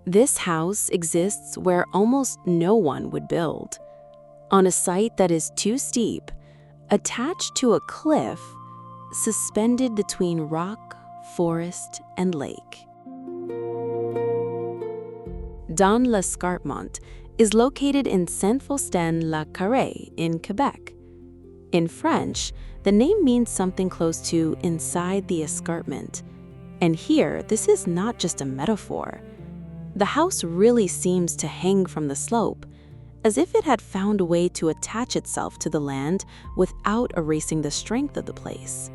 This house exists where almost no one would build, on a site that is too steep, attached to a cliff, suspended between rock, forest, and lake. Dans l'Escarpement is located in Saint-Faustin, Lac-Carré in Quebec. In French, the name means something close to inside the escarpment. And here, this is not just a metaphor. The house really seems to hang from the slope, as if it had found a way to attach itself to the land without erasing the strength of the place.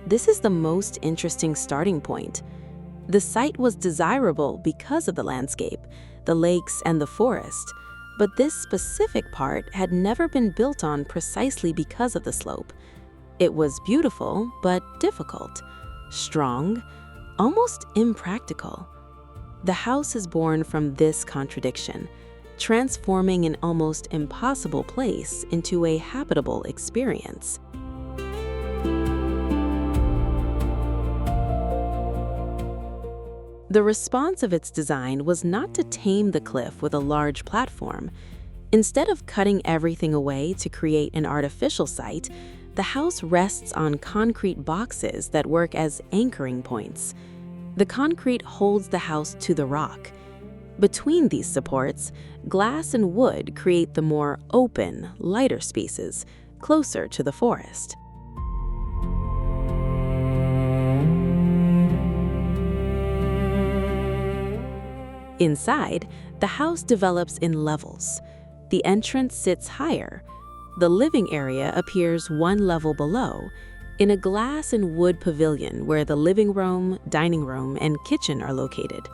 This is the most interesting starting point. The site was desirable because of the landscape, the lakes, and the forest, but this specific part had never been built on precisely because of the slope. It was beautiful, but difficult, strong, almost impractical. The house is born from this contradiction, transforming an almost impossible place into a habitable experience. The response of its design was not to tame the cliff with a large platform. Instead of cutting everything away to create an artificial site, the house rests on concrete boxes that work as anchoring points. The concrete holds the house to the rock. Between these supports, glass and wood create the more open, lighter spaces, closer to the forest. Inside, the house develops in levels. The entrance sits higher. The living area appears one level below, in a glass and wood pavilion where the living room, dining room, and kitchen are located.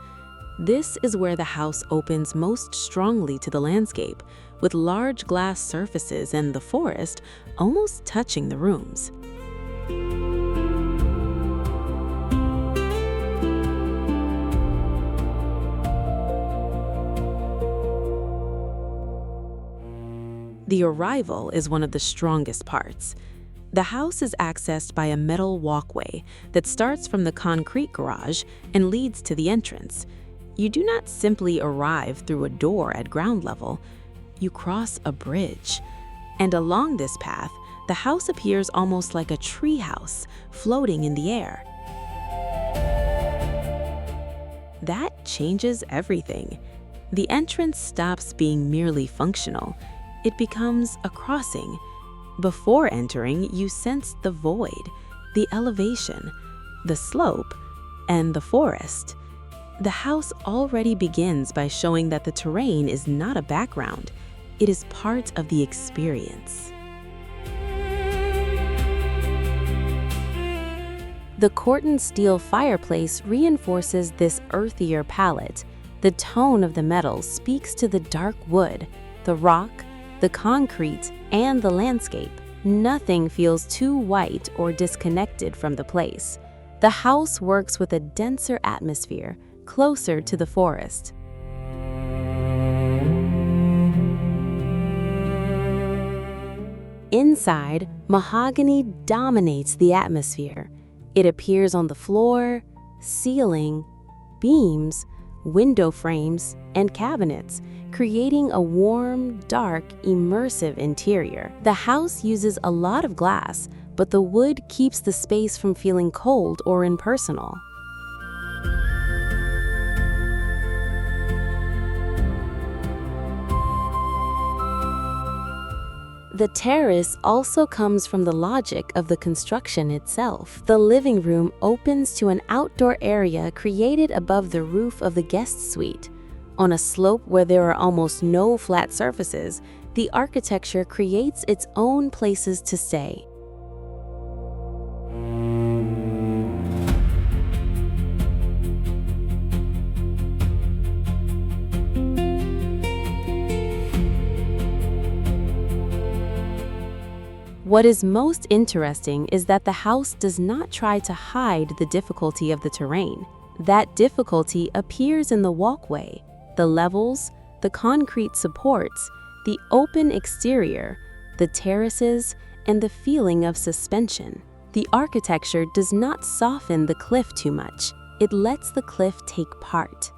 This is where the house opens most strongly to the landscape, with large glass surfaces and the forest almost touching the rooms. The arrival is one of the strongest parts. The house is accessed by a metal walkway that starts from the concrete garage and leads to the entrance. You do not simply arrive through a door at ground level. You cross a bridge. And along this path, the house appears almost like a tree house floating in the air. That changes everything. The entrance stops being merely functional. It becomes a crossing. Before entering, you sense the void, the elevation, the slope, and the forest. The house already begins by showing that the terrain is not a background. It is part of the experience. The Corten steel fireplace reinforces this earthier palette. The tone of the metal speaks to the dark wood, the rock, the concrete, and the landscape. Nothing feels too white or disconnected from the place. The house works with a denser atmosphere, closer to the forest. Inside, mahogany dominates the atmosphere. It appears on the floor, ceiling, beams, window frames, and cabinets, creating a warm, dark, immersive interior. The house uses a lot of glass, but the wood keeps the space from feeling cold or impersonal. The terrace also comes from the logic of the construction itself. The living room opens to an outdoor area created above the roof of the guest suite. On a slope where there are almost no flat surfaces, the architecture creates its own places to stay. What is most interesting is that the house does not try to hide the difficulty of the terrain. That difficulty appears in the walkway, the levels, the concrete supports, the open exterior, the terraces, and the feeling of suspension. The architecture does not soften the cliff too much. It lets the cliff take part.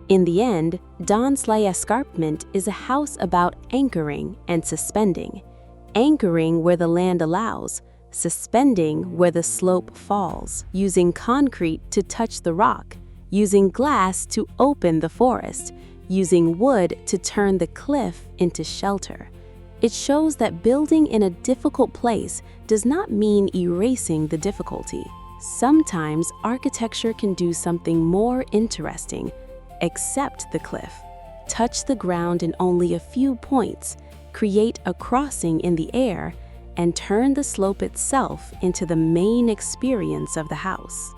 In the end, Dans Escarpement is a house about anchoring and suspending. Anchoring where the land allows, suspending where the slope falls, using concrete to touch the rock, using glass to open the forest, using wood to turn the cliff into shelter. It shows that building in a difficult place does not mean erasing the difficulty. Sometimes architecture can do something more interesting. Accept the cliff, touch the ground in only a few points, create a crossing in the air, and turn the slope itself into the main experience of the house.